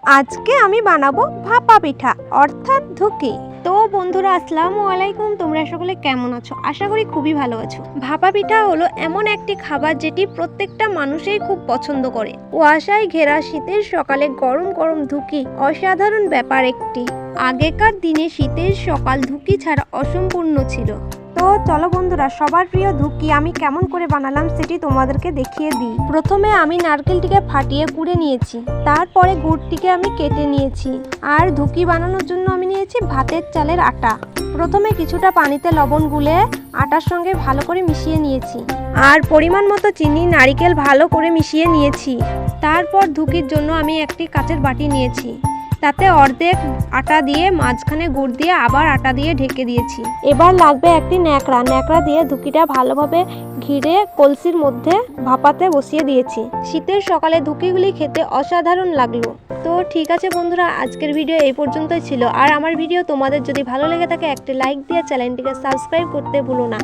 আজকে আমি বানাবো ভাপা পিঠা অর্থাৎ ধুকি। তো বন্ধুরা আসসালামু আলাইকুম, তোমরা সকলে কেমন আছো? আশা করি খুবই ভালো আছো। ভাপা পিঠা হলো এমন একটি খাবার যেটি প্রত্যেকটা মানুষই খুব পছন্দ করে। কুয়াশায় ঘেরা শীতের সকালে গরম গরম ধুকি অসাধারণ ব্যাপার একটি। আগেকার দিনে শীতের সকাল ধুকি ছাড়া অসম্পূর্ণ ছিল। তো চলো বন্ধুরা, সবার প্রিয় ধুকি আমি কেমন করে বানালাম সেটি তোমাদেরকে দেখিয়ে দিই। প্রথমে আমি নারকেলটিকে ফাটিয়ে কুড়ে নিয়েছি, তারপরে গুড়টিকে আমি কেটে নিয়েছি। আর ধুকি বানানোর জন্য আমি নিয়েছি ভাতের চালের আটা। প্রথমে কিছুটা পানিতে লবণ গুলে আটার সঙ্গে ভালো করে মিশিয়ে নিয়েছি। আর পরিমাণ মতো চিনি, নারকেল ভালো করে মিশিয়ে নিয়েছি। তারপর ধুকির জন্য আমি একটি কাচের বাটি নিয়েছি, তাতে অর্ধেক আটা দিয়ে মাঝখানে গুড় দিয়ে আবার আটা দিয়ে ঢেকে দিয়েছি। এবার লাগবে একটি ন্যাকড়া দিয়ে ধুকিটা ভালোভাবে ঘিরে কলসির মধ্যে ভাপাতে বসিয়ে দিয়েছি। শীতের সকালে ধুকিগুলি খেতে অসাধারণ লাগলো। তো ঠিক আছে বন্ধুরা, আজকের ভিডিও এই পর্যন্তই ছিল। আর আমার ভিডিও তোমাদের যদি ভালো লেগে থাকে একটি লাইক দিয়ে চ্যানেলটিকে সাবস্ক্রাইব করতে ভুলো না।